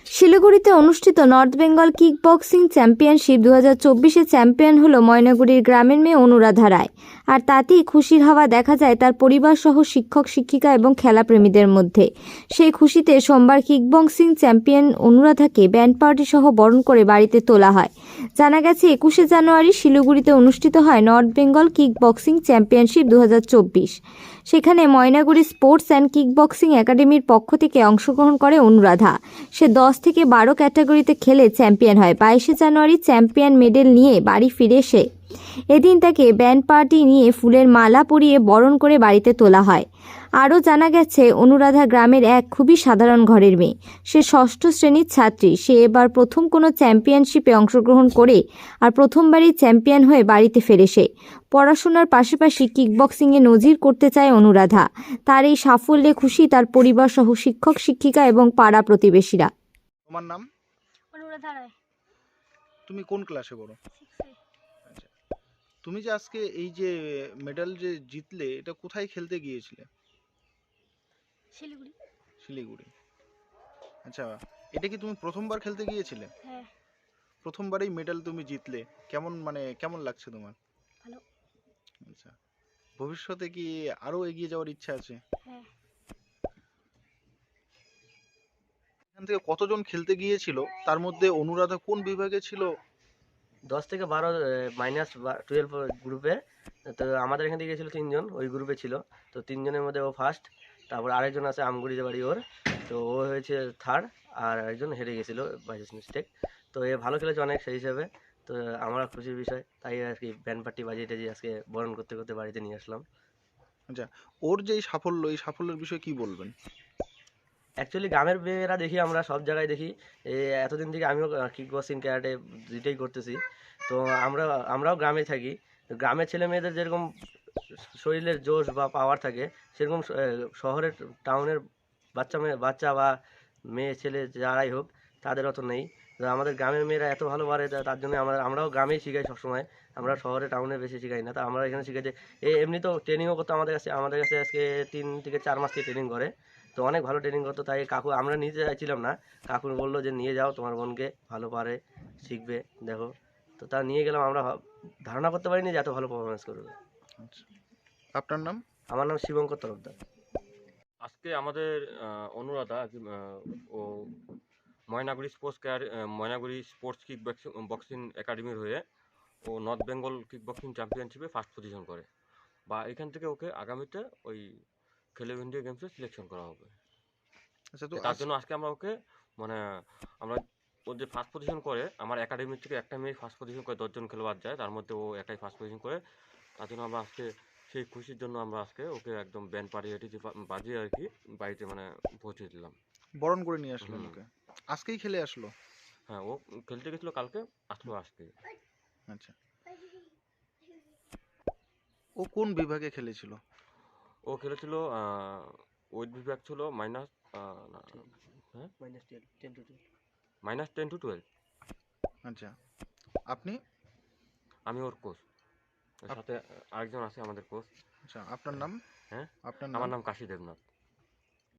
শিলিগুড়িতে অনুষ্ঠিত north Bengal kick boxing championship 2024-এ চ্যাম্পিয়ন হলো ময়নাগুড়ির গ্রামের মেয়ে অনুরাধা রায়। আর তাতেই খুশির হাওয়া দেখা যায় তার পরিবারসহ শিক্ষক শিক্ষিকা এবং খেলাপ্রেমীদের মধ্যে। সেই খুশিতে সোমবার কিক বক্সিং চ্যাম্পিয়ন অনুরাধাকে ব্যান্ড পার্টি সহ বরণ করে বাড়িতে তোলা হয়। জানা গেছে 21শে জানুয়ারি শিলিগুড়িতে অনুষ্ঠিত হয় north Bengal kick boxing championship 2024। সেখানে Maynaguri sports and kick boxing একাডেমির পক্ষ থেকে অংশগ্রহণ করে অনুরাধা। সে 10 থেকে 12 ক্যাটাগরিতে খেলে চ্যাম্পিয়ন হয়। 22শে জানুয়ারি চ্যাম্পিয়ন মেডেল নিয়ে বাড়ি ফিরে সে এদিন তাকে ব্যান্ড পার্টি নিয়ে ফুলের মালা পরিয়ে বরণ করে বাড়িতে তোলা হয়। আরও জানা গেছে অনুরাধা গ্রামের এক খুবই সাধারণ ঘরের মেয়ে। সে 6ষ্ঠ শ্রেণীর ছাত্রী। সে এবার প্রথম কোনো চ্যাম্পিয়নশিপে অংশগ্রহণ করে আর প্রথমবারই চ্যাম্পিয়ন হয়ে বাড়িতে ফেরে সে। পড়াশোনার পাশাপাশি কিকবক্সিংয়ে নজির করতে চায় অনুরাধা। তার এই সাফল্যে খুশি তার পরিবার সহ শিক্ষক শিক্ষিকা এবং পাড়া প্রতিবেশীরা। তোমার নাম? অনুরাধা রায়। তুমি কোন ক্লাসে পড়ো? 6-এ। আচ্ছা, তুমি যে আজকে এই যে মেডেল যে জিতলে, এটা কোথায় খেলতে গিয়েছিলে? শিলিগুড়ি। শিলিগুড়ি। আচ্ছা, এটা কি তুমি প্রথমবার খেলতে গিয়েছিলে? হ্যাঁ। প্রথমবারই মেডেল তুমি জিতলে, কেমন লাগছে তোমার? ভালো। আচ্ছা, ভবিষ্যতে কি আরো এগিয়ে যাওয়ার ইচ্ছা আছে? হ্যাঁ। এখান থেকে কতজন খেলতে গিয়েছিল, তার মধ্যে অনুরাধা কোন বিভাগে ছিল? 10 থেকে 12 -12 গ্রুপে। তো আমাদের এখান থেকে গিয়েছিল 3 জন, ওই গ্রুপে ছিল। তো 3 জনের মধ্যে ও ফার্স্ট, তারপর আরেকজন আছে আমগুড়ি যে বাড়ি ওর, তো ও হয়েছে থার্ড, আর একজন হেরে গেছিল বাই মিস্টেক। তো এ ভালো খেলেছে অনেক সেই হিসাবে। তো আমরা খুশির বিষয়, তাই আর কি ব্যান্ড পার্টি বাজিয়ে টাজিয়ে আজকে বরণ করতে করতে বাড়িতে নিয়ে আসলাম। আচ্ছা, ওর যে এই সাফল্য, এই সাফল্যের বিষয়ে কি বলবেন? অ্যাকচুয়ালি গ্রামের মেয়েরা দেখি, আমরা সব জায়গায় দেখি। এতদিন থেকে আমিও কিক বক্সিং ক্যারাটে দুইটাই করতেছি। তো আমরাও গ্রামে থাকি। তো গ্রামের ছেলে মেয়েদের যেরকম শরীরের জোশ বা পাওয়ার থাকে, সেরকম শহরের টাউনের বাচ্চা বা মেয়ে ছেলে যারাই হোক, তাদের অত নেই। তো আমাদের গ্রামের মেয়েরা এত ভালো পারে, তার জন্য আমরাও গ্রামেই শিখাই সবসময়। আমরা শহরে টাউনে বেশি শিখাই না, তো আমরা এখানে শিখাই যে এমনিতেও ট্রেনিংও করতো আমাদের কাছে আজকে 3 থেকে 4 মাস থেকে ট্রেনিং করে। তো অনেক ভালো ট্রেনিং করতো, তাই কাকু আমরা নিতে চাইছিলাম না। কাকু বললো যে নিয়ে যাও তোমার বোনকে, ভালো পারে, শিখবে, দেখো। তো তা নিয়ে গেলাম। আমরা ধারণা করতে পারিনি যে এত ভালো পারফরমেন্স করবে। আচ্ছা, আপনার নাম? আমার নাম শিবঙ্কর তরফদার। আজকে আমাদের অনুরাধা আর কি, ও ময়নাগুড়ি স্পোর্টস কিক বক্সিং একাডেমির হয়ে ও নর্থ বেঙ্গল কিক বক্সিং চ্যাম্পিয়নশিপে ফার্স্ট পজিশন করে, বা এখান থেকে ওকে আগামীতে ওই খেলো ইন্ডিয়া গেমসে সিলেকশন করা হবে। আচ্ছা, তো তার জন্য আজকে আমরা ওকে মানে আমরা ও যে ফার্স্ট পজিশন করে, আমার একাডেমি থেকে একটা মেয়ে ফার্স্ট পজিশন করে, 10জন খেলোয়াড় যায়, তার মধ্যে ও একাই ফার্স্ট পজিশন করে। তার জন্য আমরা আজকে সেই খুশির জন্য আমরা আজকে ওকে একদম ব্যান্ড পার্টি বাজিয়ে আর কি বাড়িতে পৌঁছে দিলাম। বরণ করে নিয়ে আসলেন ওকে? আজকেই খেলে আসলো? হ্যাঁ, ও খেলতে গেছিলো কালকে, আসলো আজকে। আচ্ছা, ও কোন বিভাগে খেলেছিল? ও খেলেছিল ওয়েট বিভাগ ছিল মাইনাস হ্যাঁ -10 to 12। আচ্ছা, আপনি? আমি ওর কোচ, সাথে আরেকজন আছে আমাদের কোচ। আচ্ছা, আপনার নাম? হ্যাঁ, আপনার আমার নাম? নাম কাশী দেবনাথ।